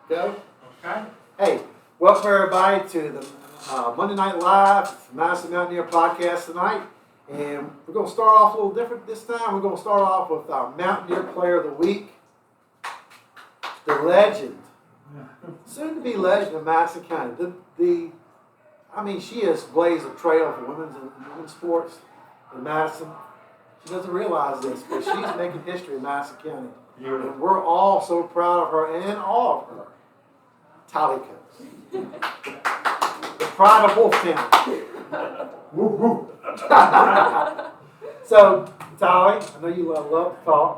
Go. Okay. Hey, welcome everybody to the Monday Night Live Madison Mountaineer Podcast tonight. And we're going to start off a little different this time. We're going to start off with our Mountaineer Player of the Week, the legend, soon to be legend of Madison County. She has blazed a trail for women's sports in Madison. She doesn't realize this, but she's making history in Madison County. And we're all so proud of her and all of her. Tally Coates. The pride of Wolftown. Woo woo. So, Tally, I know you love to talk.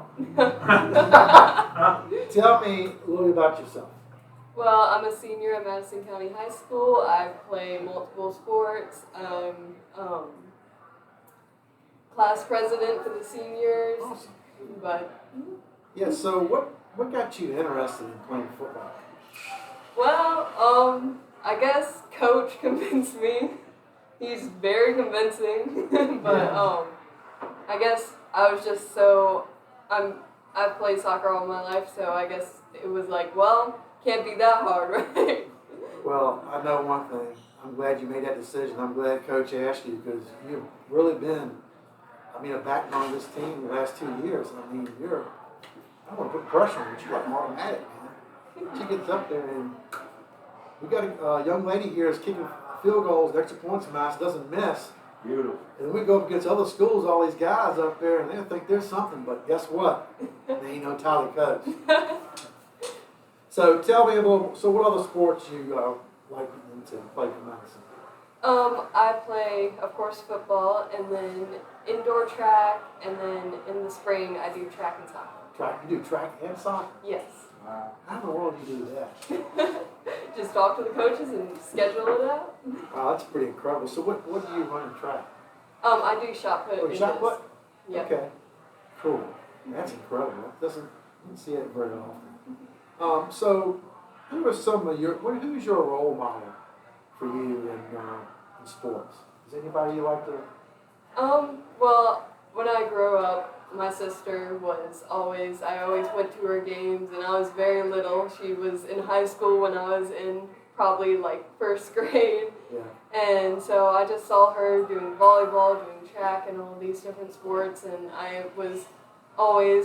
Tell me a little bit about yourself. Well, I'm a senior at Madison County High School. I play multiple sports. I'm class president for the seniors. Awesome. But Yeah, so what got you interested in playing football? well, I guess Coach convinced me. He's very convincing. But I guess I was just I've played soccer all my life, so I guess it was like, well, can't be that hard, right? Well, I know one thing. I'm glad you made that decision. I'm glad Coach asked you because you've really been, a backbone of this team the last 2 years. I don't want to put pressure on you, but you're like an automatic, man. She gets up there and we got a young lady here is kicking field goals, extra points from us, doesn't miss. Beautiful. And we go up against other schools, all these guys up there, and they think there's something, but guess what? They ain't no Tally Coach. So tell me a little, so what other sports you like to play for Madison? I play, of course, football, and then indoor track, and then in the spring I do track and soccer. Track? You do track and soccer? Yes. Wow. How in the world do you do that? Just talk to the coaches and schedule it out. Wow, that's pretty incredible. So what do you run in track? I do shot put. Oh, shot put? Yeah. Okay. Cool. That's incredible. You don't see it very often. So who is who's your role model for you in sports? Is anybody you like to? Well, when I grew up, my sister I always went to her games, and I was very little. She was in high school when I was in probably like first grade. Yeah. And so I just saw her doing volleyball, doing track, and all these different sports, and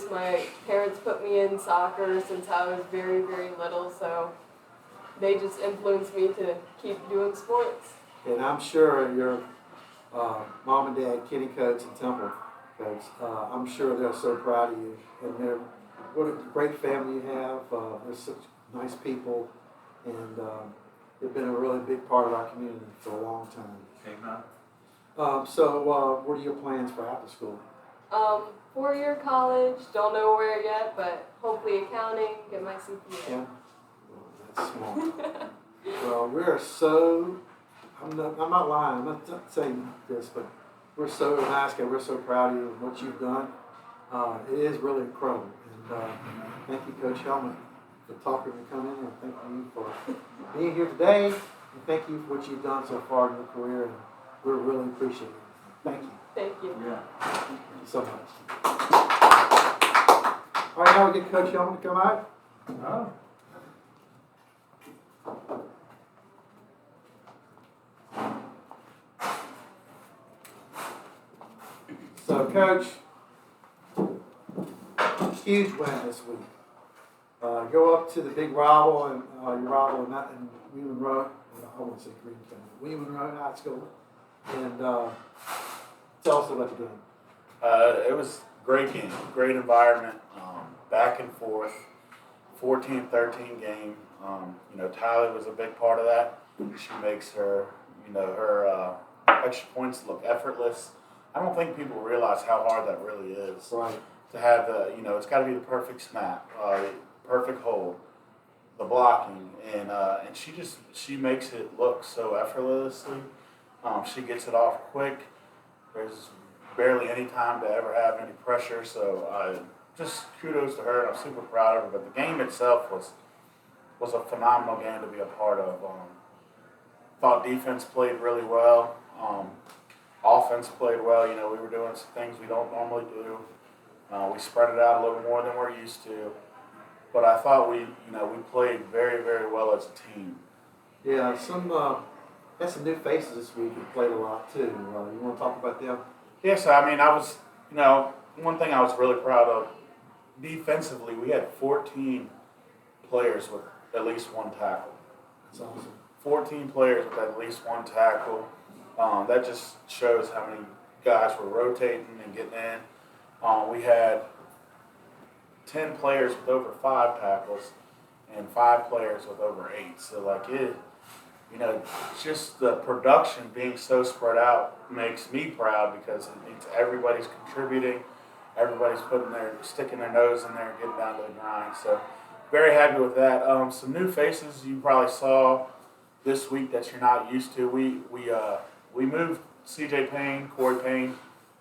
my parents put me in soccer since I was very, very little, so they just influenced me to keep doing sports. And I'm sure your mom and dad, Kenny Coates and Temple Coates, I'm sure they're so proud of you. And what a great family you have. They're such nice people, and they've been a really big part of our community for a long time. Amen. So what are your plans for after school? 4-year college, don't know where yet, but hopefully accounting, get my CPA. Yeah. Well, that's smart. Well, I'm not lying, I'm not saying this, but we're so proud of you and what you've done. It is really incredible. And thank you, Coach Helmet, for talking to come in here. Thank you for being here today. And thank you for what you've done so far in your career. And we're really appreciative. Thank you. Thank you. Yeah. Thank you so much. All right, now we get Coach Helmet to come out. Oh. So, Coach, huge win this week. Go up to the big rival and your rival in Weeman Road. I won't say Green County. Weeman Road High School. And tell us about the game. It was a great game, great environment, back and forth, 14-13 game. Tyler was a big part of that. She makes her extra points look effortless. I don't think people realize how hard that really is. Right. To have it's got to be the perfect snap, perfect hold, the blocking, and she makes it look so effortlessly. She gets it off quick. There's barely any time to ever have any pressure, so just kudos to her, and I'm super proud of her. But the game itself was a phenomenal game to be a part of. Thought defense played really well. Offense played well. We were doing some things we don't normally do. We spread it out a little more than we're used to. but I thought we played very, very well as a team. Yeah, had some new faces this week who played a lot too. You want to talk about them? Yeah, so I mean, I was, one thing I was really proud of, defensively, we had 14 players with at least one tackle. That's awesome. 14 players with at least one tackle. That just shows how many guys were rotating and getting in. We had 10 players with over 5 tackles and 5 players with over 8. So just the production being so spread out makes me proud because it means everybody's contributing, everybody's sticking their nose in there and getting down to the grind. So very happy with that. Some new faces you probably saw this week that you're not used to. We moved C.J. Payne. Corey Payne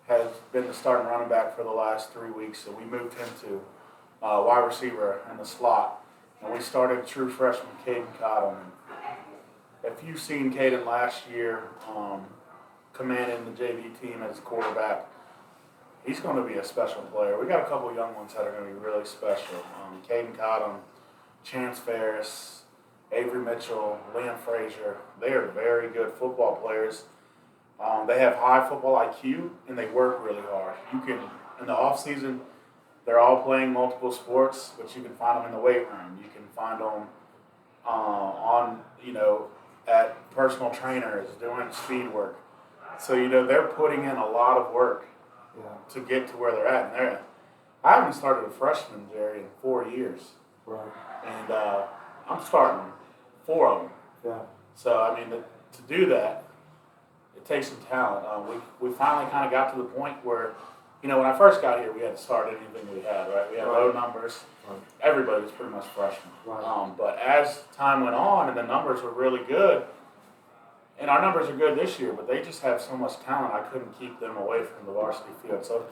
has been the starting running back for the last 3 weeks, so we moved him to wide receiver in the slot. And we started true freshman Caden Cotton. If you've seen Caden last year commanding the JV team as quarterback, he's going to be a special player. We got a couple young ones that are going to be really special. Caden Cotton, Chance Ferris, Avery Mitchell, Liam Frazier. They are very good football players. They have high football IQ and they work really hard. In the off season, they're all playing multiple sports, but you can find them in the weight room. You can find them at personal trainers doing speed work. So they're putting in a lot of work to get to where they're at. And I haven't started a freshman, Jerry, in 4 years. Right. And I'm starting 4 of them. Yeah. So to do that, it takes some talent. We finally kind of got to the point where, when I first got here, we had to start anything we had, right? We had low numbers. Right. Everybody was pretty much freshmen. Right. But as time went on and the numbers were really good, and our numbers are good this year, but they just have so much talent, I couldn't keep them away from the varsity field. So,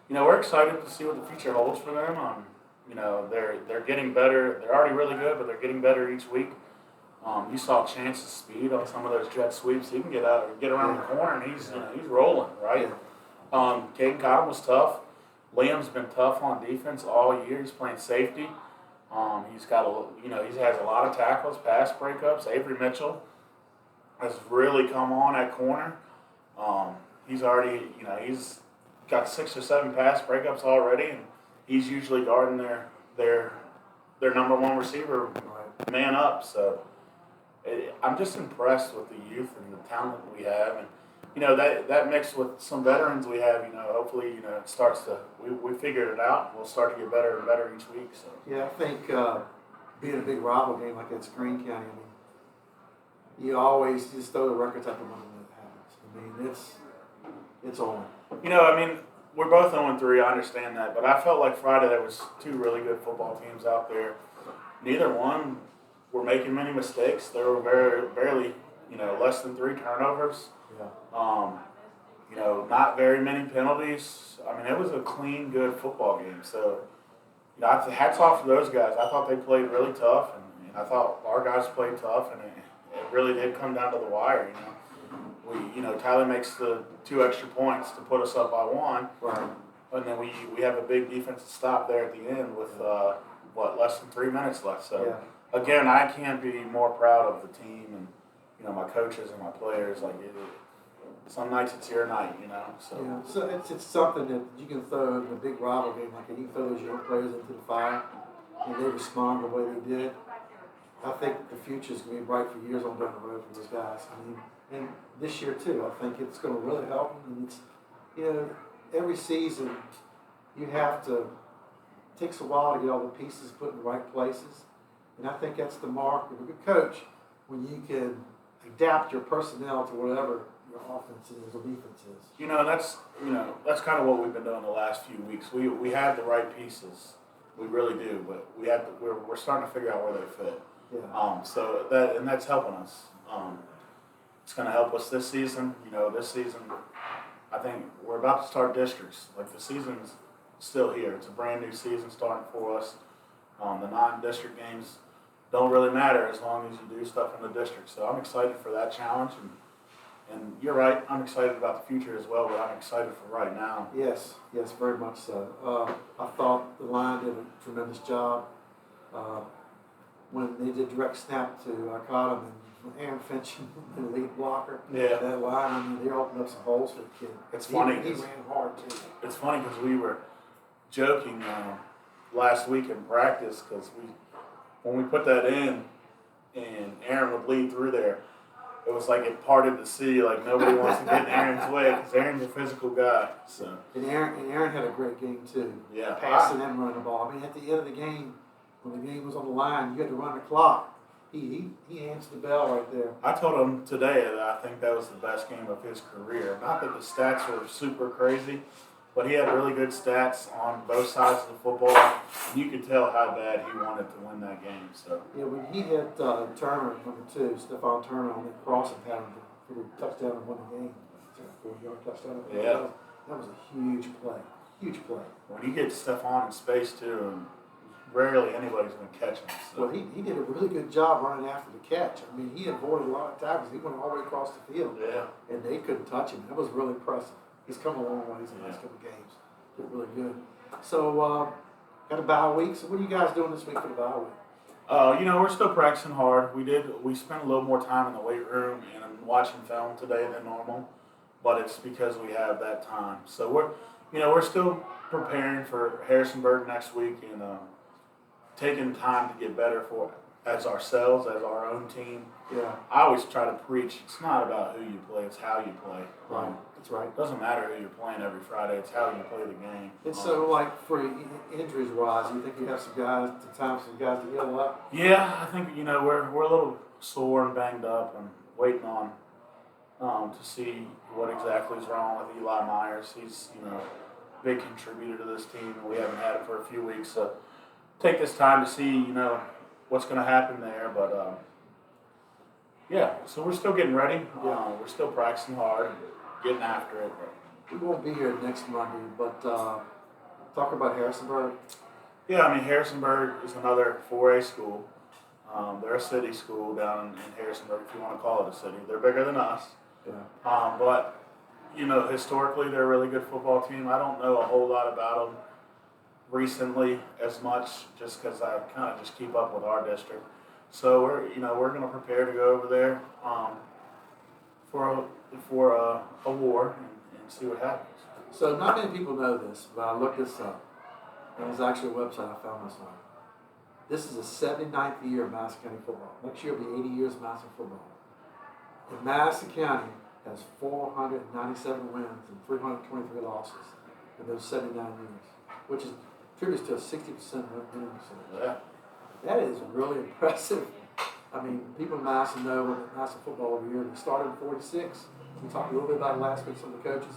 we're excited to see what the future holds for them. They're getting better. They're already really good, but they're getting better each week. You saw Chance's speed on some of those jet sweeps. He can get around the corner, and he's rolling, right? Caden Cotton was tough. Liam's been tough on defense all year. He's playing safety. He has a lot of tackles, pass breakups. Avery Mitchell has really come on at corner. He's already, he's got 6 or 7 pass breakups already, and he's usually guarding their number one receiver man up. So I'm just impressed with the youth and the talent that we have, and that mixed with some veterans we have. Hopefully, it starts to we figured it out. We'll start to get better and better each week. So Yeah, I think being a big rival game like that's Greene County, you always just throw the records up and when it happens. It's on. We're both 0-3. I understand that, but I felt like Friday there was 2 really good football teams out there. Neither one were making many mistakes. There were barely, less than 3 turnovers. Yeah. Not very many penalties. It was a clean, good football game. So, hats off to those guys. I thought they played really tough, and I thought our guys played tough, and it really did come down to the wire. Tyler makes the 2 extra points to put us up by 1. Right. And then we have a big defensive stop there at the end with less than 3 minutes left. So again, I can't be more proud of the team and my coaches and my players. Some nights it's your night, So Yeah. So it's something that you can throw in a big rival game like that. You can throw those young players into the fire and they respond the way they did. I think the future is going to be bright for years on down the road for those guys. And this year too, I think it's going to really help them. And it's, every season you have to, it takes a while to get all the pieces put in the right places. And I think that's the mark of a good coach when you can adapt your personnel to whatever your offense is or defense is. That's kind of what we've been doing the last few weeks. We have the right pieces, we really do, but we're starting to figure out where they fit. Yeah. That's helping us. It's going to help us this season. This season, I think we're about to start districts. The season's still here. It's a brand new season starting for us. The non-district games don't really matter as long as you do stuff in the district. So I'm excited for that challenge. And you're right, I'm excited about the future as well, but I'm excited for right now. Yes, very much so. I thought the line did a tremendous job. when they did direct snap to Cottom and Aaron Finch, the lead blocker. Yeah. That line, I mean, they opened up some holes for the kid. It's funny. He ran hard too. It's funny because we were joking last week in practice because when we put that in and Aaron would lead through there, it was like it parted the sea. Like nobody wants to get in Aaron's way because Aaron's a physical guy. So. And Aaron had a great game too. Yeah. Passing and running the ball. I mean, at the end of the game, when the game was on the line, you had to run the clock. He answered the bell right there. I told him today that I think that was the best game of his career. Not that the stats were super crazy, but he had really good stats on both sides of the football. And you could tell how bad he wanted to win that game. So Yeah, when he hit Turner, number 2, Stephon Turner, on that crossing pattern for the touchdown and won the game. 4-yard touchdown. Yeah. That was a huge play. Huge play. when you get Stephon in space too, and rarely anybody's going to catch him. So. Well, he did a really good job running after the catch. I mean, he avoided a lot of tackles. He went all the way across the field. Yeah. And they couldn't touch him. That was really impressive. He's come a long ways in the last couple of games. Did really good. So, got a bye week. So, what are you guys doing this week for the bye week? We're still practicing hard. We spent a little more time in the weight room and I'm watching film today than normal, but it's because we have that time. So we're still preparing for Harrisonburg next week and taking time to get better as ourselves, as our own team. Yeah. I always try to preach. It's not about who you play; it's how you play. Right. That's right. It doesn't matter who you're playing every Friday; it's how you play the game. And so, like, for injuries wise, you think you have some guys to heal up? Yeah, I think we're a little sore and banged up, and waiting on to see what exactly is wrong with Eli Myers. He's a big contributor to this team, and we haven't had him for a few weeks. So take this time to see what's going to happen there. But so we're still getting ready. We're still practicing hard, and getting after it. We won't be here next Monday, but talk about Harrisonburg. Yeah, I mean, Harrisonburg is another 4A school. They're a city school down in Harrisonburg, if you want to call it a city. They're bigger than us. Yeah. But historically, they're a really good football team. I don't know a whole lot about them recently as much, just because I kind of just keep up with our district. So we're going to prepare to go over there for a war and see what happens. So not many people know this, but I looked this up. It was actually a website I found this on. This is the 79th year of Madison County football. Next year will be 80 years of Madison football. And Madison County has 497 wins and 323 losses in those 79 years, which is contributes to a 60% winning percentage. Yeah. That is really impressive. I mean, people in Madison know that Madison football over here, it started in 46. We talked a little bit about it last week, some of the coaches.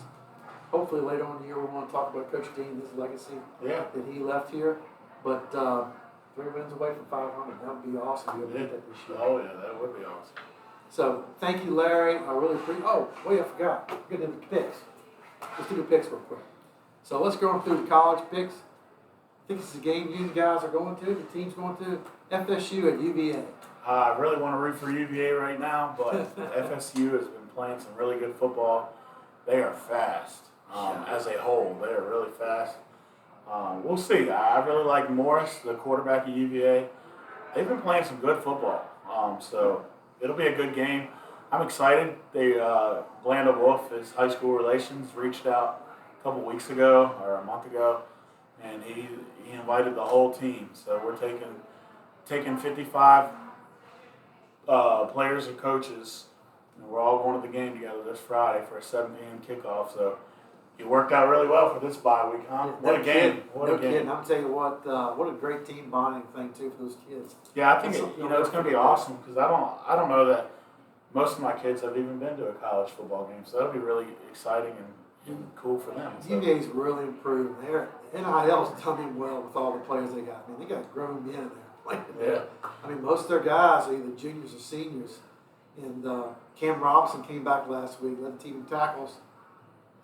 Hopefully later on in the year we want to talk about Coach Dean, his legacy that he left here. But 3 wins away from 500. That would be awesome to be able to get that this year. Oh, yeah, that would be awesome. So, thank you, Larry. I really appreciate I forgot. We're getting into the picks. Let's do the picks real quick. So, let's go through the college picks. I think this is a game you guys are going to, the team's going to, FSU at UVA. I really want to root for UVA right now, but FSU has been playing some really good football. They are fast. As a whole, they are really fast. We'll see. I really like Morris, the quarterback at UVA. They've been playing some good football, so it'll be a good game. I'm excited. Blanda Wolf, his high school relations, reached out a couple weeks ago or a month ago, and he invited the whole team. So we're taking 55 players and coaches, and we're all going to the game together this Friday for a 7 p.m. kickoff. So it worked out really well for this bye week, huh? What a game! What a game! I'm telling you what a great team bonding thing too for those kids. Yeah, I think it's going to be awesome because I don't know that most of my kids have even been to a college football game, so that'll be really exciting and cool for them. So. UVA's really improved. Their NIL's done them well with all the players they got. I mean, they got grown men in there playing. Yeah. I mean, most of their guys are either juniors or seniors. And Cam Robinson came back last week, led the team in tackles.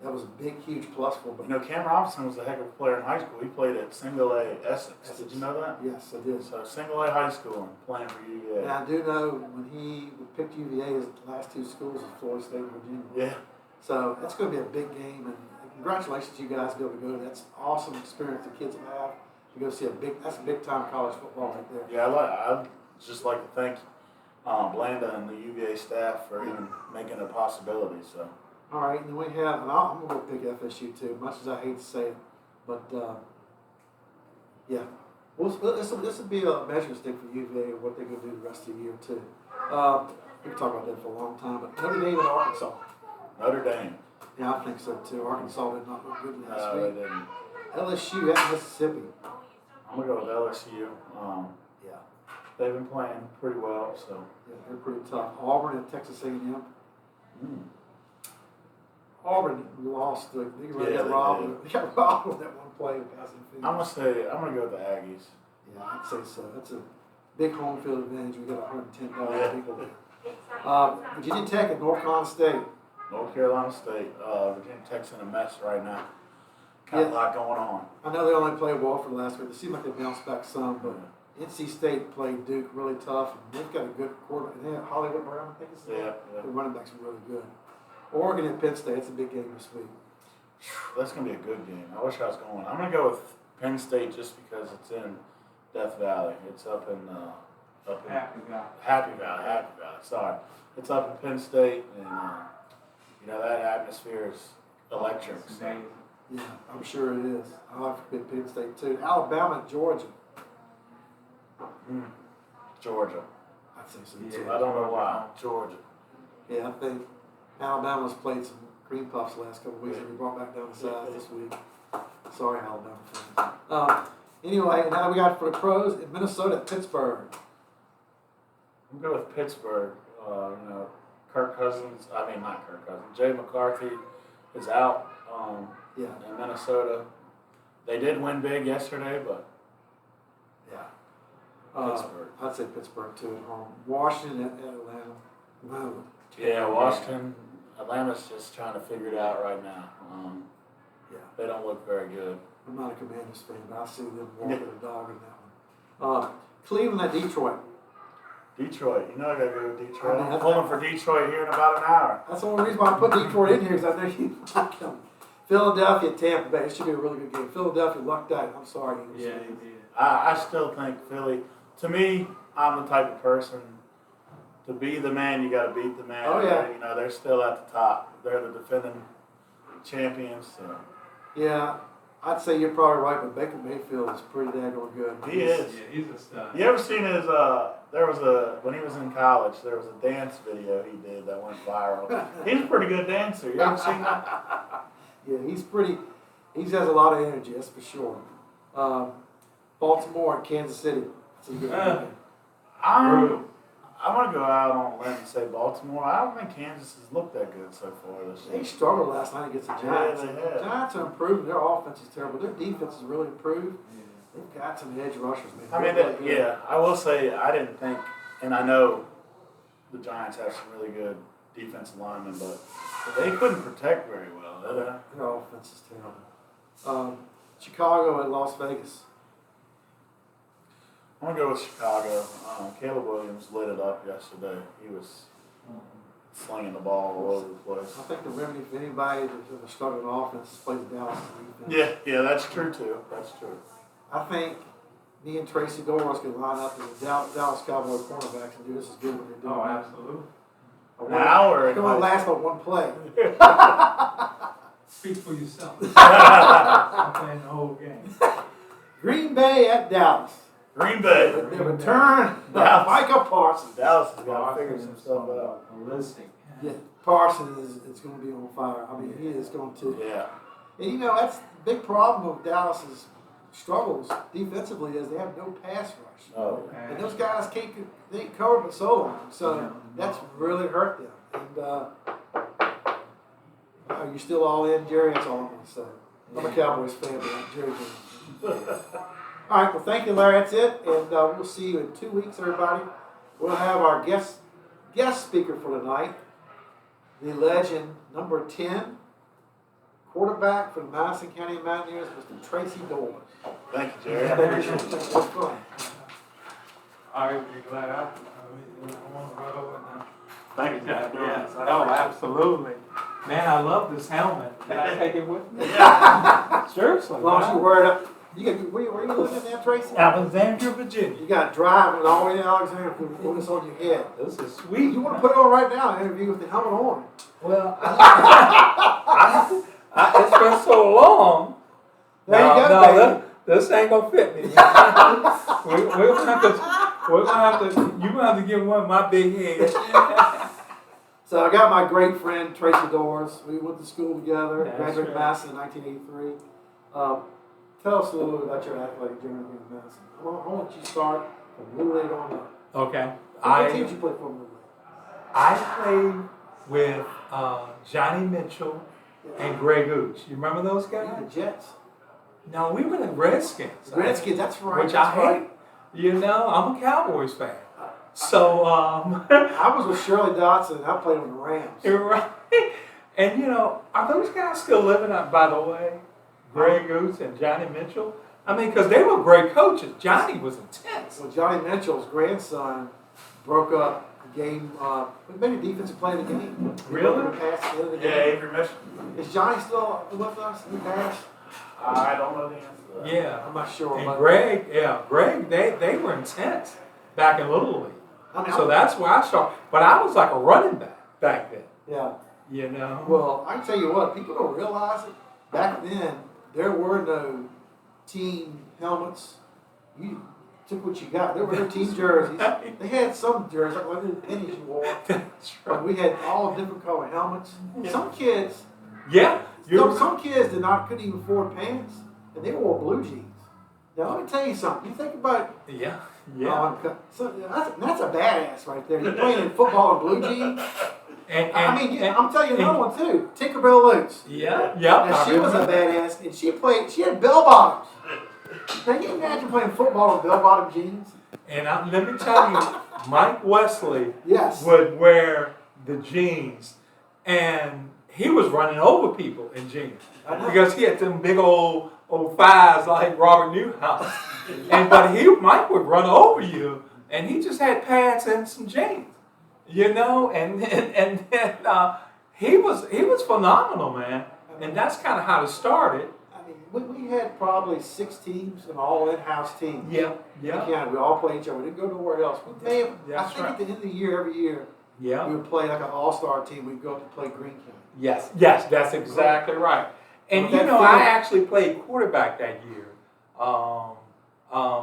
That was a big, huge plus for them. Cam Robinson was a heck of a player in high school. He played at Single A Essex. Did you know that? Yes, I did. So Single A high school and playing for UVA. And I do know when he picked UVA, his last 2 schools was Florida State and Virginia. Yeah. So that's going to be a big game. And congratulations to you guys to be able to go. That's an awesome experience the kids will have. You go see that's a big time college football right there. Yeah, I'd just like to thank Blanda and the UVA staff for even making it a possibility. So. All right, and then we have, and I'm going to go pick FSU too, much as I hate to say it. But, yeah, this will be a measuring stick for UVA and what they're going to do the rest of the year too. We can talk about that for a long time, but Notre Dame and Arkansas. Notre Dame. Yeah, I think so too. Arkansas did not look good last No, week. they didn't. LSU at Mississippi. I'm going to go with LSU. Yeah. They've been playing pretty well, so. Yeah, they're pretty tough. Auburn and Texas A&M. Mm. Auburn lost. They Yeah, got robbed. They got robbed with that one play of passing feet. I'm going to go with the Aggies. Yeah, I'd say so. That's a big home field advantage. We got 110,000 Yeah. people there. Virginia Tech and North Carolina State. North Carolina State. Virginia Tech's in a mess right now. Got a lot going on. I know they only played well for the last week. They seem like they bounced back some, but NC State played Duke really tough. And they've got a good quarter. And they have Hollywood Brown, I think it's Yeah. the running backs are really good. Oregon and Penn State. It's a big game this week. That's going to be a good game. I wish I was going. I'm going to go with Penn State just because it's in Death Valley. It's up in Happy Valley. Sorry. It's up in Penn State, and that atmosphere is electric. So. Yeah, I'm sure it is. I like to pick Penn State too. Alabama and Georgia. Georgia. I'd say so Yeah. too. I don't know why. Georgia. Yeah, I think Alabama's played some cream puffs the last couple of weeks and we brought back down to size this week. Sorry, Alabama fans. Anyway, now we got for the pros in Minnesota, Pittsburgh. I'm going with Pittsburgh. Not Kirk Cousins. Jay McCarthy is out Yeah, in Minnesota. They did win big yesterday, but yeah. Pittsburgh. I'd say Pittsburgh too at home. Washington at Atlanta. No. Yeah, Washington. Atlanta's just trying to figure it out right now. Yeah. They don't look very good. I'm not a Commanders fan, but I see them walking the dog in that one. Cleveland at Detroit. Detroit. You know I got to go to Detroit. I mean, I'm pulling for Detroit here in about an hour. That's the only reason why I put Detroit in here, because I know you like them. Philadelphia, Tampa Bay. It should be a really good game. Philadelphia lucked out. I'm sorry. Eagles Yeah, fans. he did. I still think Philly. To me, I'm the type of person to be the man. You got to beat the man. Oh, yeah. They're still at the top. They're the defending champions. So. Yeah, I'd say you're probably right, but Baker Mayfield is pretty daggone good. He is. Yeah, he's a stud. You ever seen his? When he was in college, there was a dance video he did that went viral. He's a pretty good dancer. You ever seen that? Yeah, he has a lot of energy, that's for sure. Baltimore and Kansas City. That's a good game. I'm going to go out on a limb and say Baltimore. I don't think Kansas has looked that good so far this year. They struggled last night against the Giants. Yeah, they The have. Giants are improving. Their offense is terrible. Their defense has really improved. They've got some edge rushers, man. I mean, They're really good. yeah, I will say I didn't think, and I know the Giants have some really good defensive linemen, but they couldn't protect very well. Their offense is terrible. Chicago and Las Vegas. I'm going to go with Chicago. Caleb Williams lit it up yesterday. He was slinging the ball all over the place. I think the remedy for anybody that's struggling on offense is plays Dallas defense. Yeah, that's true too. That's true. I think me and Tracy Doris could line up as a Dallas Cowboy cornerbacks and do this as good what they're doing. Oh, absolutely. Now or It can only last but one play. Speak for yourself. I'm playing the whole game. Green Bay at Dallas. Green Bay. The return of Dallas. Micah Parsons. Dallas has got to figure some stuff out. Ballistic. Yeah, Parsons is going to be on fire. I mean, he is going to. Yeah. And that's the big problem with Dallas's struggles defensively is they have no pass rush. Oh. And those guys can't cover but so long. So that's really hurt them. And are you still all in, Jerry? That's all I'm going to say. I'm a Cowboys fan, but I'm Jerry Jones. All right, well, thank you, Larry. That's it. And we'll see you in 2 weeks, everybody. We'll have our guest speaker for tonight, the legend, number 10, quarterback for the Madison County Mountaineers, Mr. Tracy Dolan. Thank you, Jerry. I appreciate it. That's fun. I would be glad I want to run over now. Thank you, Jerry. Yeah, no, absolutely. Man, I love this helmet. Can I take it with me? Yeah. Seriously. As long as you wear it up. Where you living now, Tracy? Alexandria, Virginia. You got to drive all the way to Alexandria with this on your head. This is sweet. You want to put it on right now and interview with the helmet on. Well, it's been so long. There you go, baby. This ain't gonna fit me. We're gonna have to. You're gonna have to give one of my big heads. So I got my great friend Tracy Doors. We went to school together. That's Graduated right. Madison in 1983. Tell us a little bit about your athletic journey in Madison. I want you to start from Little League on up. Okay. What teams you play for in Little League? I played with Johnny Mitchell and Greg Ooch. You remember those guys? The Jets. No, we were the Redskins. The Redskins, that's right. Which that's I right. hate. You know, I'm a Cowboys fan. So, I was with Shirley Dotson. I played on the Rams. you're right. And, you know, are those guys still living up, by the way? Greg Ooch and Johnny Mitchell? I mean, because they were great coaches. Johnny was intense. Well, Johnny Mitchell's grandson broke up the game, maybe defensive play of the game. Really? He passed at the end of the Yeah, game. Avery Mission. Is Johnny still with us in the past? I don't know the answer to that. Yeah. I'm not sure. And but Greg, they were intense back in Little League. I mean, So that's where I started. But I was like a running back then, yeah. you know? Well, I can tell you what, people don't realize it. Back then, there were no team helmets. You took what you got. There were no team jerseys. They had some jerseys, like the pennies you wore. That's But we had all different color helmets. Some kids, Yeah. some kids couldn't even afford pants, and they wore blue jeans. Now let me tell you something. You think about Yeah. so that's a badass right there. You're playing in football in blue jeans. I'm telling you another one too. Tinkerbell Lutz. Yeah. Now, she was a badass, and she had bell bottoms. Now you imagine playing football with bell bottom jeans? And let me tell you, Mike Wesley Yes. would wear the jeans, and he was running over people in jeans I know. because he had them big old thighs like Robert Newhouse. But Mike would run over you, and he just had pants and some jeans, you know. And he was phenomenal, man. And that's kind of how it started. I mean, we had probably 6 teams, an all in-house team. Yeah. We all played each other. We didn't go nowhere else. We may have, I That's think right. at the end of the year, every year, Yeah. we would play like an all-star team. We'd go up to play Green County. Yes, that's exactly right. And With you that know, feeling- I actually played quarterback that year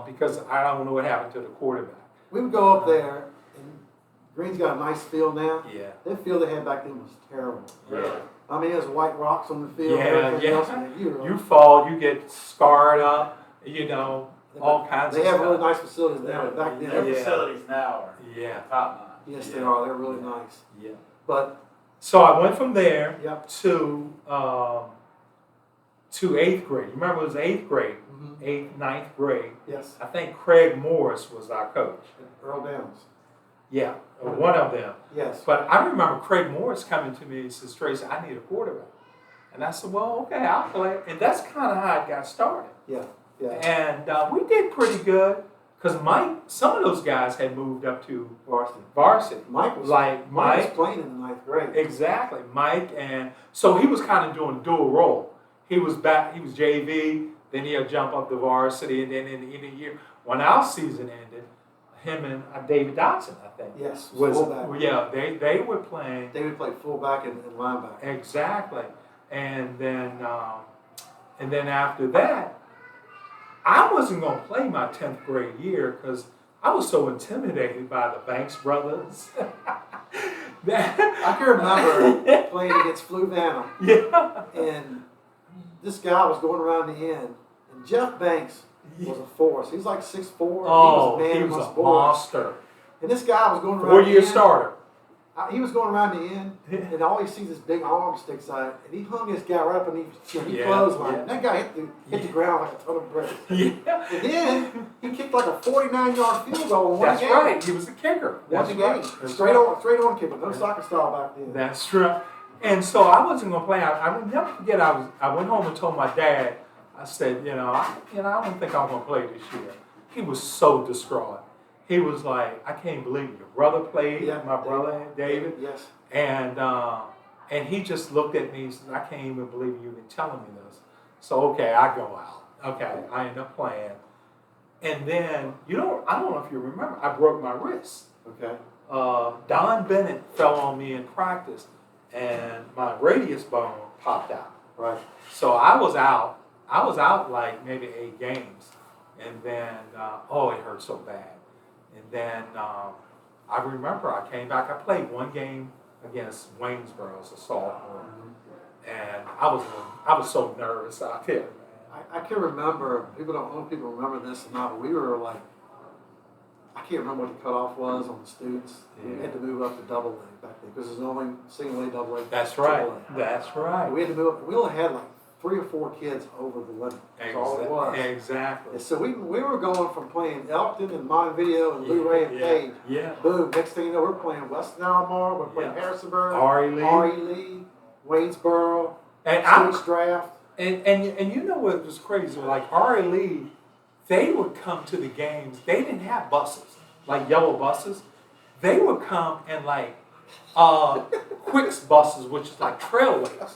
because I don't know what happened to the quarterback. We would go up there, and Green's got a nice field now. Yeah. That field they had back then was terrible. Really? I mean, there's white rocks on the field. and Yeah, everything yeah. else, man. You fall, you get scarred up, you know, all kinds They of have stuff. really nice facilities now, but back then, Their Yeah. facilities now are Yeah, top notch. yes, they are. They're really nice. yeah. But So I went from there Yep. to 8th grade. You remember it was 8th grade, mhm, 8th, 9th grade. yes, I think Craig Morris was our coach. Earl Downs. Yeah, one of them. Yes. But I remember Craig Morris coming to me and says, Tracy, I need a quarterback. And I said, well, okay, I'll play. And that's kind of how it got started. Yeah. Yeah. And we did pretty good because some of those guys had moved up to Varsity. varsity. Mike was Like Mike was Mike, playing in the 9th grade. exactly, Mike. And so he was kind of doing a dual role. He was JV, then he'll jump up to varsity. And then in the year, when our season ended, him and David Dotson, I think. Yes. Was Fullback. yeah, they were playing. They would play fullback and linebacker. Exactly. And then after that, I wasn't going to play my 10th grade year because I was so intimidated by the Banks brothers. I can remember playing against Fluvanna, Yeah. and this guy was going around the end, and Jeff Banks was a force. He was like 6'4". Oh, he was a man he was amongst a boys. monster. And this guy was going around 4-year the end. starter. He was going around the end, and all he sees is big arm sticks out, and he hung this guy right up and he Yeah, clotheslined. yeah. That guy hit the ground like a ton of bricks. Yeah. And then he kicked like a 49-yard field goal in one That's game. right. He was a kicker. One That's game. right. That's Straight right. on kicker. No soccer style back then. That's true. And so I wasn't going to play. I would never forget. I went home and told my dad. I said, I don't think I'm going to play this year. He was so distraught. He was like, I can't believe it. Your brother played. Yeah, My brother David. Yes. And he just looked at me and said, I can't even believe you even telling me this. So okay, I go out. Okay, I ended up playing. And then, I don't know if you remember, I broke my wrist. Okay. Don Bennett fell on me in practice, and my radius bone popped out. Right. So I was out. I was out like maybe 8 games, and then it hurt so bad. And then I remember I came back. I played 1 game against Waynesboro as a sophomore, and I was so nervous out there. I can remember, people don't know if people remember this or not, but we were like, I can't remember what the cutoff was on the students. We had to move up to double A back then because there's only single A, double A. That's right. A. That's right. We had to move up. We only had like 3 or 4 kids over the limit. That's all it was. Exactly. And so we were going from playing Elkton and Montevideo and Lou Ray and Page. Yeah. Boom. Next thing you know, we're playing West Almar, we're playing Harrisonburg, R.E. Lee, Waynesboro, and Switch Draft. And you know what was crazy? Like R.E. Lee, they would come to the games. They didn't have buses, like yellow buses. They would come in like Quicks buses, which is like trailways.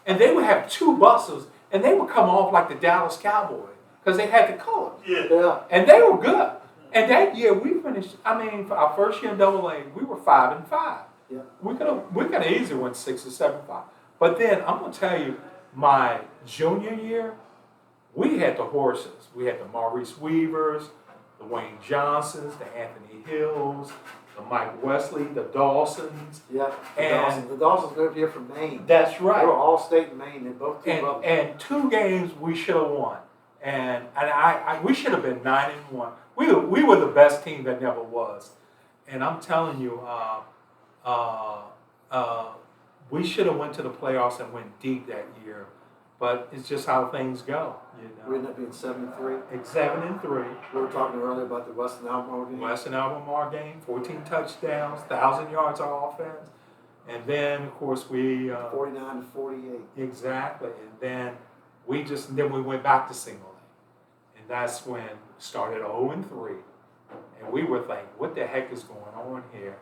And they would have 2 buses, and they would come off like the Dallas Cowboys because they had the color. Yeah. And they were good. And that year we finished. For our first year in Double A, we were 5-5. Yeah. We could have easily went 6 or 7-5. But then I'm gonna tell you, my junior year, we had the horses. We had the Maurice Weavers, the Wayne Johnsons, the Anthony Hills, the Mike Wesley, the Dawsons. Yeah. And the Dawsons moved here from Maine. that's right. They were all state in Maine. They both came up. And 2 games we should have won. And we should have been 9-1. We were the best team that never was. And I'm telling you, we should have went to the playoffs and went deep that year. But it's just how things go, We ended up being 7-3. It's 7-3. We were talking earlier about the Western Albemarle game. Western Albemarle game, 14 touchdowns, 1,000 yards of offense. And then, of course, we 49-48. exactly. And then we went back to single A. And that's when we started 0-3. And we were thinking, what the heck is going on here?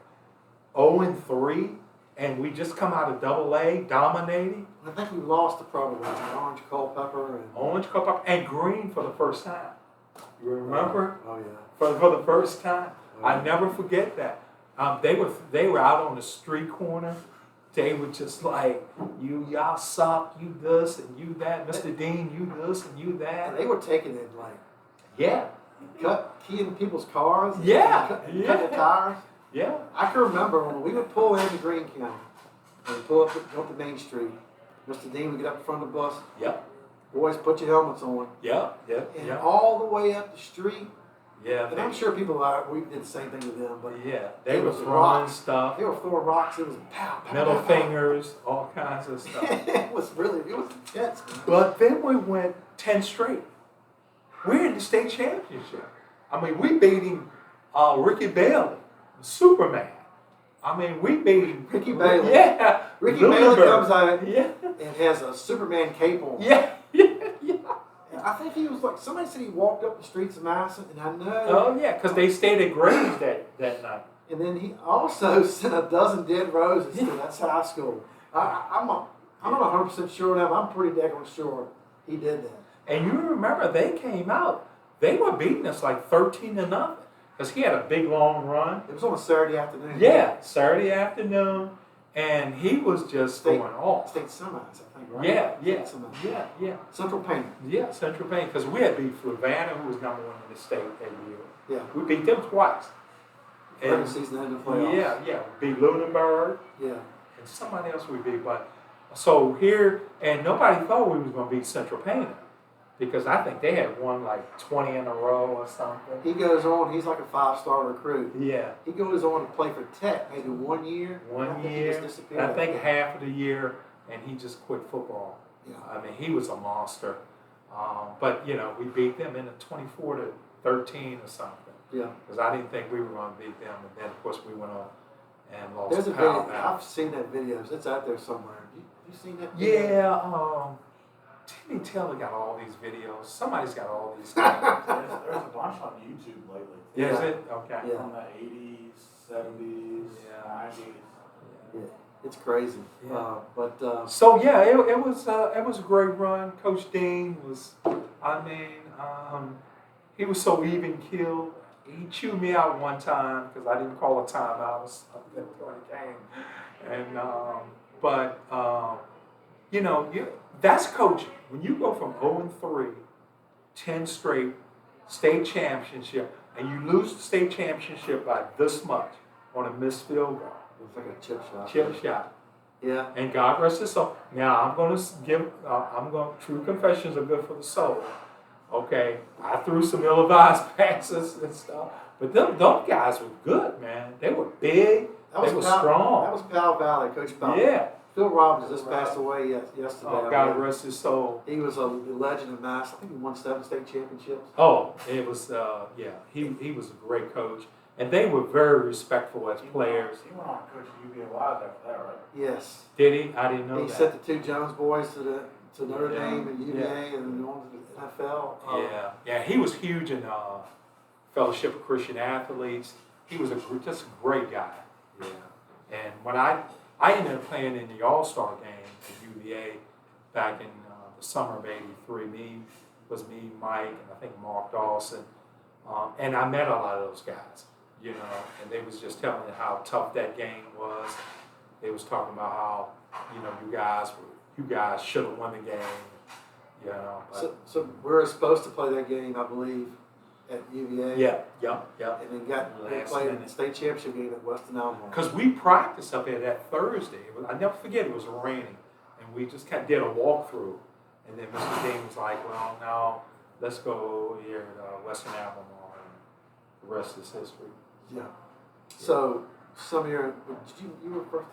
0-3, and we just come out of Double A, dominating. I think we lost to probably Orange Culpeper and Orange Cup and Green for the first time. You remember? Oh yeah. For the first time. Oh, I yeah. never forget that. They were out on the street corner. They were just like, y'all suck, you this and you that, Mr. Dean, you this and you that. And they were taking it like Yeah. keying people's cars. Yeah. Cutting the tires. Yeah. I can remember when we would pull into Greene County and pull up the Main Street. Mr. Dean would get up in front of the bus. Yep. Boys, put your helmets on. Yep. And Yep. all the way up the street. Yeah. And I'm sure people we did the same thing to them, but Yeah. They it were was throwing rocks. stuff. They were throwing rocks. It was pow, pow, Middle pow, pow. fingers, all kinds of stuff. it was intense. Man. But then we went 10 straight. We're in the state championship. I mean, we beat him, Ricky Bailey, Superman. I mean, we beat him. Ricky Bailey. Yeah. Ricky Lunenburg. Bailey comes out Yeah. and has a Superman cape on. Yeah. And I think he was like, somebody said he walked up the streets of Madison, and I know. Oh, yeah, because they stayed at Graves that night. And then he also sent a dozen dead roses to that's high school. I'm not 100% sure now, but I'm pretty daggone sure he did that. And you remember, they came out. They were beating us like 13-0. Because he had a big, long run. It was on a Saturday afternoon. Yeah, Saturday afternoon. And he was just going off. State semis, I think, right? Yeah. State semis. Yeah. Central Painter. Yeah, Central Pain, because we had beat Flavanna, who was #1 in the state every year. Yeah. We beat them twice. Regular season and the playoffs. Yeah. We beat Lunenburg Yeah. and somebody else we beat. But so here, and nobody thought we was going to beat Central Pain because I think they had won like 20 in a row or something. He goes on, he's like a 5-star recruit. Yeah, He goes on to play for Tech maybe 1 year. I 1 think he year. just disappeared. I think half of the year, and he just quit football. Yeah. I mean, he was a monster. But we beat them in a 24-13 or something. Yeah. Because I didn't think we were going to beat them, and then of course we went on and lost. There's a Powell video. back. I've seen that video. It's out there somewhere. You seen that? Yeah, Timmy Taylor got all these videos. Somebody's got all these things. There's a bunch on YouTube lately. Is Yeah. it? Okay. Yeah. From the 80s, 70s, Yeah. 90s. Yeah. It's crazy. Yeah. But So yeah, it was a great run. Coach Dean was I mean, he was so even keeled. He chewed me out one time because I didn't call a timeout or something during the game. And that's coaching. When you go from 0-3, 10 straight state championship, and you lose the state championship by this much on a missed field goal. It's like a chip shot. Chip shot. Yeah. And God rest his soul. Now I'm going to true confessions are good for the soul. Okay, I threw some ill-advised passes and stuff, but them guys were good, man. They were big. They were strong. That was Powell Valley, Coach Powell. Yeah. Phil Robbins just passed away yesterday. Oh, God rest his soul. He was a legend of Mass. I think he won 7 state championships. Oh, it was, he was a great coach. And they were very respectful as players. He went on to coach UVA Wild after that, right? Yes. Did he? I didn't know that. He sent the 2 Jones boys to Notre Dame and UVA and on to the NFL. Yeah, he was huge in Fellowship of Christian Athletes. He was just a great guy. Yeah. And when I ended up playing in the All-Star game at UVA back in the summer of '83. Me, Mike, and I think Mark Dawson. And I met a lot of those guys, and they was just telling me how tough that game was. They was talking about how, you guys should have won the game, So we were supposed to play that game, I believe, at UVA. Yeah. And then we played the state championship game at Weston Elmore. Because we practiced up there that Thursday. I never forget, it was raining. And we just did a walkthrough. And then Mr. Dean was like, well, now let's go here at Western Albemarle. And the rest is history. Yeah. So, you were first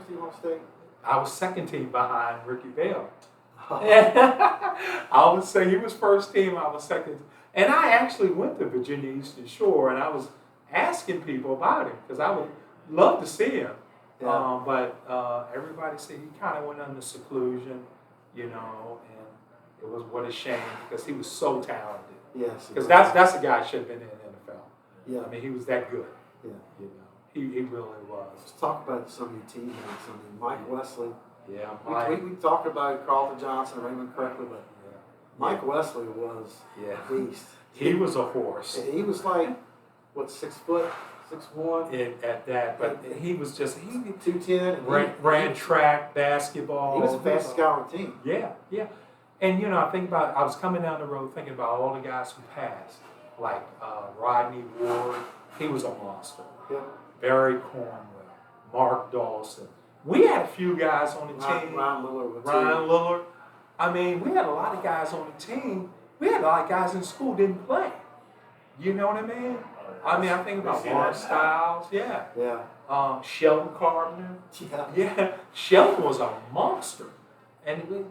team on state? I was second team behind Ricky Bell. I would say he was first team, I was second. And I actually went to Virginia Eastern Shore, and I was asking people about him because I would love to see him. Yeah. But everybody said he kind of went under seclusion, and it was what a shame because he was so talented. Yes. Because that's a guy who should have been in the NFL. Yeah. I mean, he was that good. Yeah. He really was. Let's talk about some of your teammates. Mike Wesley. Yeah, Mike. We talked about Carlton Johnson, Raymond Kirkley, but Mike Wesley was a beast. He was a horse. He was like, 6 foot, 6'1"? At that, but he was just 210. Ran track, basketball. He was the fastest guy on the team. Yeah. And I was coming down the road thinking about all the guys who passed, like Rodney Ward. He was a monster. Yep. Barry Cornwell, Mark Dawson. We had a few guys on the team. Ryan Lillard. I mean, we had a lot of guys on the team. We had a lot of guys in school didn't play. You know what I mean? I think about Mark Stiles. Yeah. Yeah. Sheldon Carpenter. Yeah. Sheldon was a monster. And,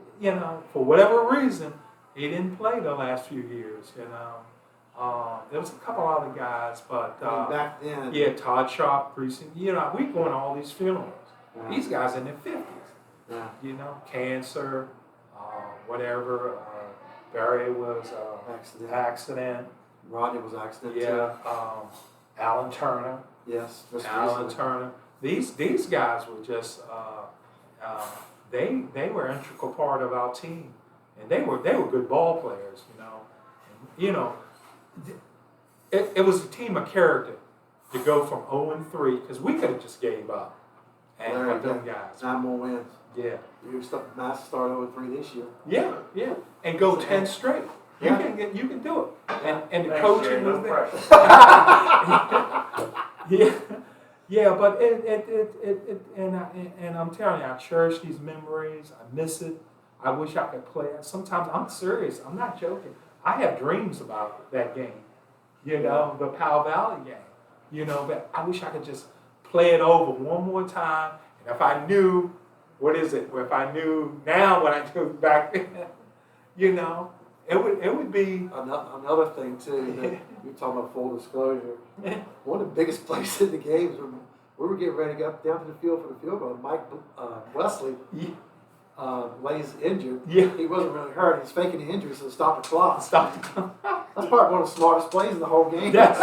for whatever reason, he didn't play the last few years, there was a couple other guys, but back then, Todd Sharp, Precinct. We going to all these funerals. Yeah. These guys in their 50s. Yeah. Cancer, whatever. Barry was accident. Rodney was accident. Yeah. Alan Turner. Yes. Alan Turner. These guys were just they were an integral part of our team, and they were good ball players. It was a team of character to go from 0-3 because we could have just gave up. And them guys. 9 more wins. Yeah. You start 0-3 this year. Yeah. And go 10 straight. You can do it. And the coaching was there. Yeah, but and I'm telling you, I cherish these memories. I miss it. I wish I could play it. Sometimes I'm serious. I'm not joking. I have dreams about that game. The Powell Valley game. But I wish I could just play it over one more time. And if I knew, if I knew now what I knew back then, it would be another thing too. That you're talking about full disclosure. One of the biggest plays in the games when we were getting ready to go down to the field for the field goal. Mike Wesley lays injured. Yeah. He wasn't really hurt. He's faking the injury, so stop the clock. That's probably one of the smartest plays in the whole game. Yes.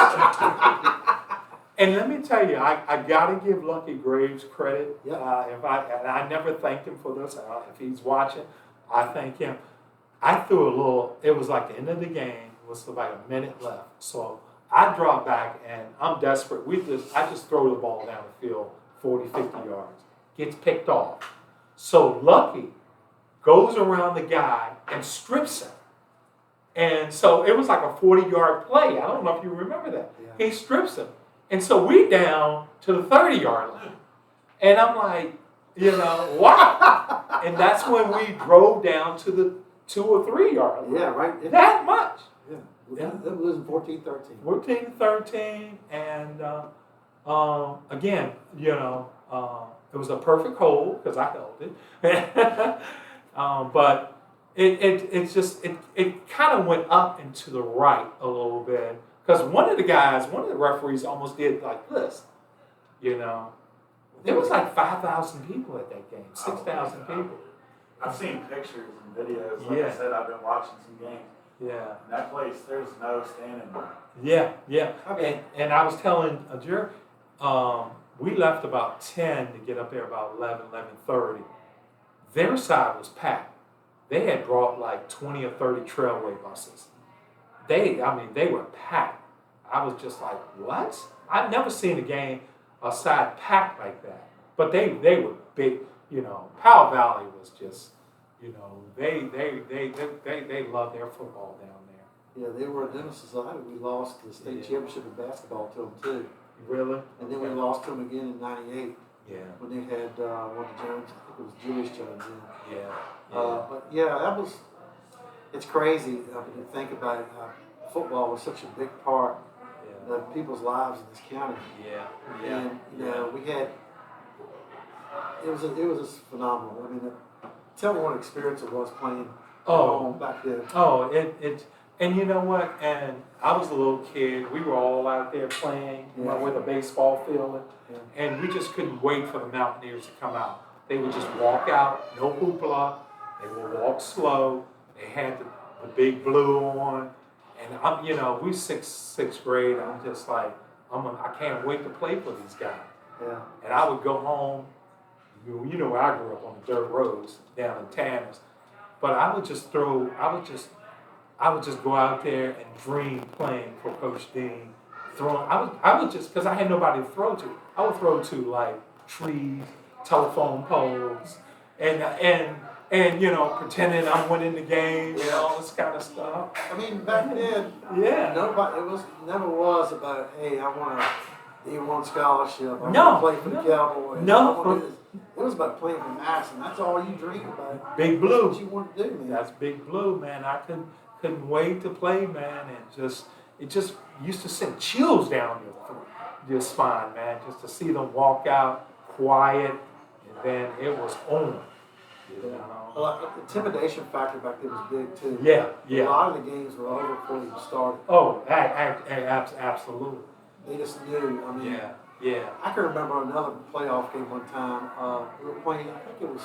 And let me tell you, I gotta give Lucky Graves credit. Yeah. I never thanked him for this. If he's watching, I thank him. I threw a little, it was like the end of the game, it was like a minute left. So I drop back and I'm desperate. I just throw the ball down the field 40, 50 yards. Gets picked off. So Lucky goes around the guy and strips him. And so it was like a 40-yard play. I don't know if you remember that. Yeah. He strips him. And so we down to the 30-yard line. And I'm like, wow. And that's when we drove down to the 2 or 3 yard line. Yeah, right. Yeah. That much. Yeah. They were losing 14-13. 14-13. And again, it was a perfect hold because I held it. But it kind of went up and to the right a little bit because one of the referees almost did like this, There was like 5,000 people at that game, 6,000 people. I've seen pictures and videos. Like I said, I've been watching some games. Yeah. In that place, there's no standing there. Yeah. Okay. And I was telling Jerry, we left about 10 to get up there about 11:30. Their side was packed. They had brought like 20 or 30 trailway buses. They were packed. I was just like, what? I've never seen a side packed like that. But they were big, Powell Valley was just, they love their football down there. Yeah, they were a Denver Society. We lost the state championship in basketball to them too. Really? And then we lost to them again in '98. Yeah. When they had one of the Jones, I think it was Jewish Jones in. Yeah. But yeah, it's crazy to think about it. Football was such a big part of people's lives in this county. Yeah. And we had, it was just phenomenal. I mean, tell me what experience it was playing back then. And you know what? And I was a little kid. We were all out there playing with a baseball field, and we just couldn't wait for the Mountaineers to come out. They would just walk out, no hoopla. They would walk slow. They had the big blue on, and we sixth grade. I'm just like, I can't wait to play for these guys. Yeah. And I would go home. I grew up on the dirt roads down in Tanners, but I would just go out there and dream playing for Coach Dean. I would just, because I had nobody to throw to. I would throw to like trees, telephone poles, and pretending I'm winning the game and all this kind of stuff. I mean, back then, never was about, hey, I want a D1 scholarship. I want to play for the Cowboys. No. It was about playing for Madison. That's all you dream about. Big Blue. That's what you want to do, man. That's Big Blue, man. I couldn't wait to play, man, and it just used to send chills down your spine, man, just to see them walk out quiet, and then it was on. Well, the intimidation factor back then was big too. Yeah. A lot of the games were over before you started. Oh, absolutely. They just knew. I mean, yeah. I can remember another playoff game one time. We were playing, I think it was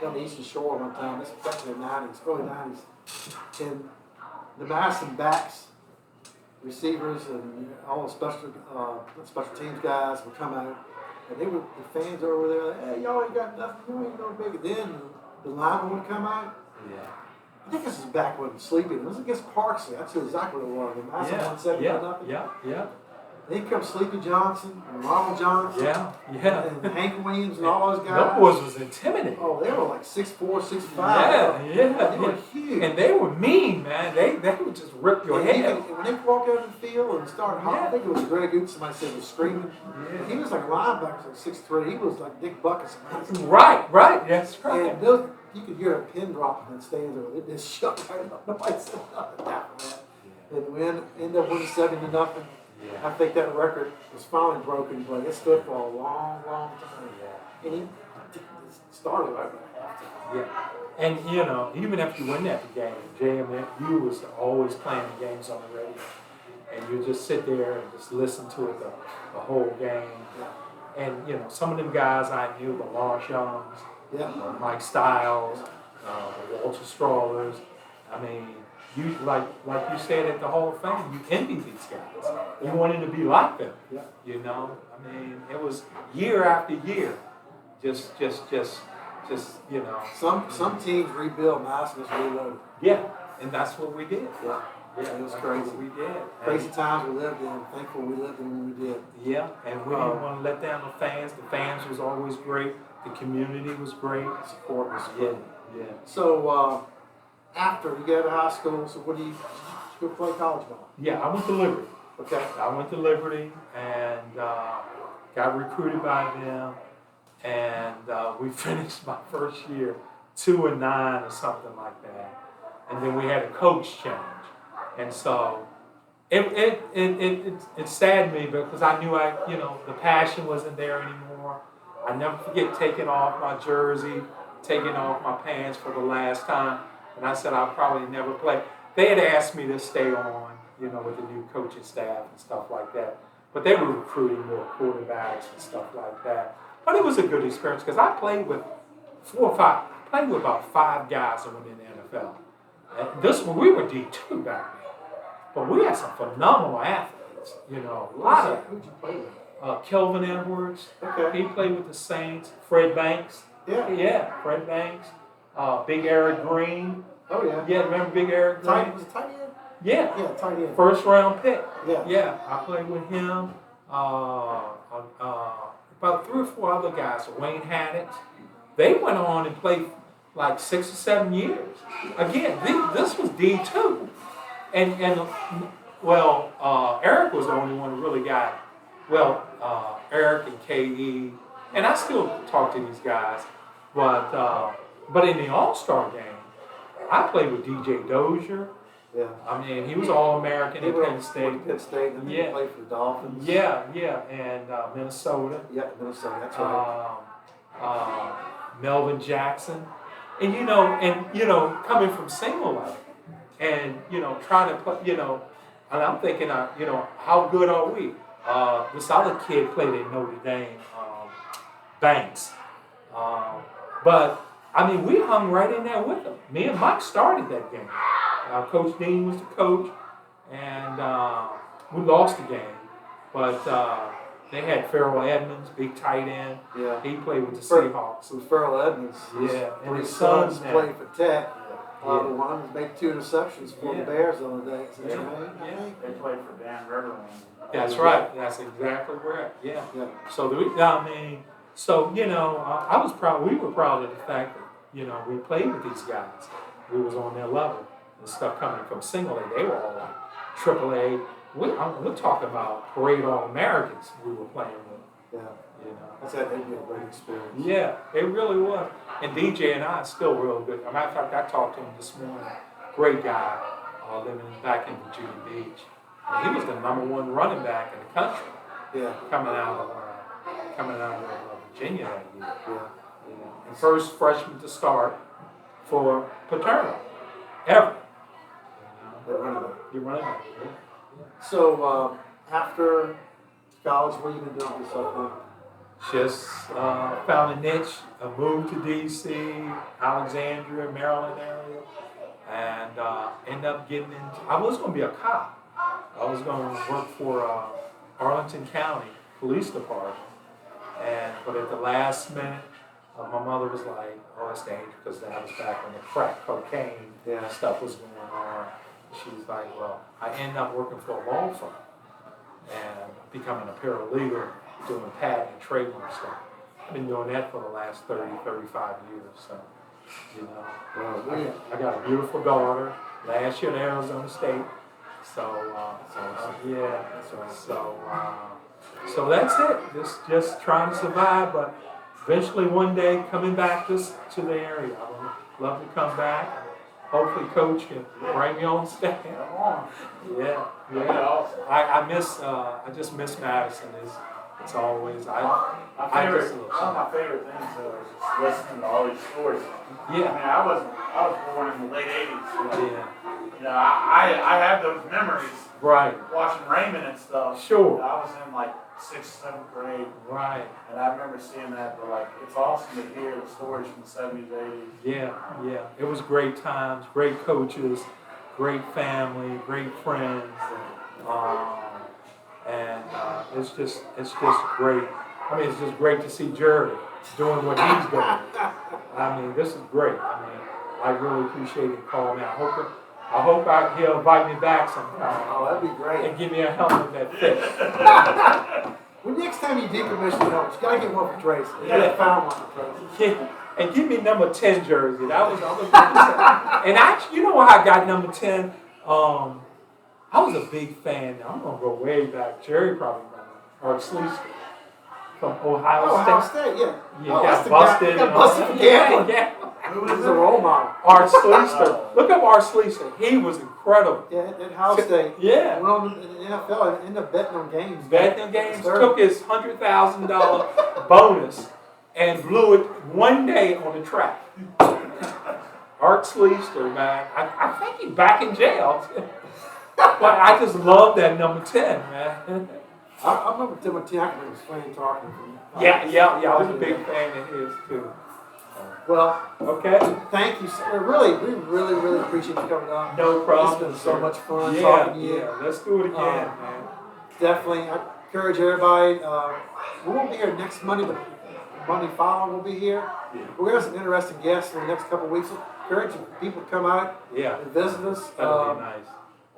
down the Eastern Shore one time. This was back in the early 90s. And the Madison backs, receivers, and all the special teams guys would come out. And the fans were over there, like, hey, y'all ain't got nothing, you ain't no big. Then the lineman would come out. Yeah. I think this is back when Sleepy, it was against Parksley. That's exactly what it was. The Madison won 7-0. Yeah. Then comes Sleepy Johnson and Ronald Johnson. Yeah. And Hank Williams and all those guys. Those boys was intimidating. Oh, they were like 6'4", 6'5". Yeah. They were huge. And they were mean, man. They would just rip your head. When they walked out of the field and started hollering, I think it was Greg Oops, somebody said was screaming. Yeah. He was like a linebacker, like 6'3". He was like Dick Buckus. Right. That's right. And you could hear a pin drop in that stand there. It just shut right up. Nobody said nothing after that. And we ended up winning 7-0. I think that record was finally broken, but it stood for a long, long time. And he started right after. Yeah. And, even after you win that game, JMU was always playing the games on the radio. And you just sit there and just listen to it the whole game. And, some of them guys I knew, the Lawrence Youngs, Mike Stiles, the Walter Strawlers. I mean, you like you said at the Hall of Fame, you envy these guys. You wanted to be like them. I mean, it was year after year, just just Some teams rebuild, Madison is reloaded. Yeah, and that's what we did. Yeah. Yeah, It was that's crazy. what we did. Crazy times we lived in. Thankful we lived in when we did. Yeah, and we didn't want to let down the fans. The fans was always great. The community was great. Support was Yeah, great. yeah. So after you get out of high school, so what do you go play college ball? Yeah, I went to Liberty. Okay. I went to Liberty and got recruited by them, and we finished my first year 2-9 or something like that. And then we had a coach change, and so it saddened me because I knew the passion wasn't there anymore. I never forget taking off my jersey, taking off my pants for the last time, and I said I'll probably never play. They had asked me to stay on, with the new coaching staff and stuff like that. But they were recruiting more quarterbacks and stuff like that. But it was a good experience because I played with about 5 guys that went in the NFL. And we were D2 back then. But we had some phenomenal athletes, a lot of. Who'd you play with? Kelvin Edwards. Okay. He played with the Saints. Fred Banks. Yeah. Yeah, Fred Banks. Big Eric Green. Oh yeah. Yeah, remember Big Eric Green? Was it tight end? Yeah. Yeah, tight end. First round pick. Yeah. Yeah, I played with him. About 3 or 4 other guys, Wayne Haddix. They went on and played like 6 or 7 years. Again, this was D2. And Eric was the only one who really got, Eric and KE, and I still talk to these guys, but in the All-Star game, I played with DJ Dozier. Yeah. I mean, he was All-American He at went Penn State. Penn State, and then he Yeah. played for the Dolphins. Yeah, and Minnesota. Yeah, Minnesota, that's right. Melvin Jackson, and coming from single A, and trying to play, and I'm thinking, how good are we? This other kid played at Notre Dame, Banks, but I mean we hung right in there with them. Me and Mike started that game. Coach Dean was the coach, and we lost the game, but they had Farrell Edmonds, big tight end. Yeah. He played with the Seahawks. With Farrell Edmonds. Yeah, and 3 his sons son's played for Tech. Yeah. The one was made 2 interceptions for Yeah. the Bears the other day. Yeah. Yeah. They played for Dan Riverland. That's right. That's exactly correct. Yeah. Yeah. So we were proud of the fact that we played with these guys. We was on their level. The stuff coming from single A, they were all like triple A. We're talking about parade All-Americans we were playing with. Yeah. That'd be a great experience. Yeah, it really was. And DJ and I are still real good. As a matter of fact, I talked to him this morning. Great guy, living back in Virginia Beach. And he was the #1 running back in the country. Yeah. Coming out of Virginia that year. Yeah. And first freshman to start for Paterno, ever. They're running back. You're running back. Yeah. So after college, what have you been doing for yourself? Just found a niche, moved to D.C., Alexandria, Maryland area, and ended up getting into, I was going to be a cop. I was going to work for Arlington County Police Department, but at the last minute, my mother was like, oh, it's dangerous, because that was back when the crack cocaine stuff was going on. She was like, well, I ended up working for a law firm and becoming a paralegal, doing patent and trademark stuff. I've been doing that for the last 30, 35 years. So, I got a beautiful daughter. Last year at Arizona State. So, so that's it. Just trying to survive, but eventually one day coming back to the area. I would love to come back. Hopefully, Coach can bring me on staff. Yeah. I just miss Madison. It's always One of my favorite things is just listening to all these stories. Yeah. I was born in the late '80s. Yeah. I have those memories. Right. Watching Raymond and stuff. Sure. I was in like 6th, 7th grade. Right. And I remember seeing that, but it's awesome to hear the stories from the '70s, '80s. Yeah. It was great times, great coaches, great family, great friends, and it's just great I mean, it's just great to see Jerry doing what he's doing. I mean, this is great. I mean, I really appreciate him calling me. I hope he'll invite me back sometime. Oh, that'd be great. And give me a helmet that fits. Well, next time you decommission helmets, you gotta get one for Tracy. You gotta find one for Tracy. Yeah. And give me number 10 jersey. That was and actually, you know why I got number 10? I was a big fan. I'm gonna go way back. Jerry probably remember. Art Sleester from Ohio State. Ohio State, yeah. You Oh, got that's the busted. guy. Got busted for gambling. Yeah. He was a role model. Art Sleester. Look up Art Sleester. He was incredible. Yeah, at Ohio State. Yeah. Went on in the NFL and ended up betting on games. Betting on games, took his $100,000 bonus and blew it one day on the track. Art Sleester, man. I think he's back in jail. But I just love that number 10, man. I remember Timothy Ackman was playing talking to me. Yeah. I was a big fan of his too. Well, Okay. thank you. We really appreciate you coming on. No problem. It's been so much fun Yeah, talking to you. yeah. Let's do it again, man. Definitely, I encourage everybody. We won't be here next Monday, but Monday following we'll be here. Yeah. We're going to have some interesting guests in the next couple of weeks. Encourage people to come out Yeah. and visit us That'd be nice.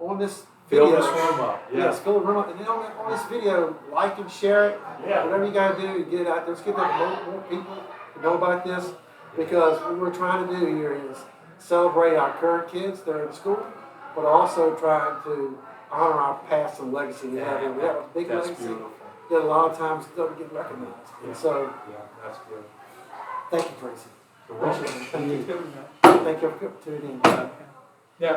on this Fill video. this room up. Yeah. Yes, fill the room up. And then on this video, like and share it. Yeah. Whatever you got to do to get it out there. Let's get more people to know about this. Because what we're trying to do here is celebrate our current kids that are in school, but also trying to honor our past and legacy we have. We have a big That's legacy beautiful. that a lot of times doesn't get recognized. Yeah. And so, Yeah, that's good. thank you, Tracy. You're welcome. Appreciate it. Thank you. You too, man. Thank you for tuning in. Yeah.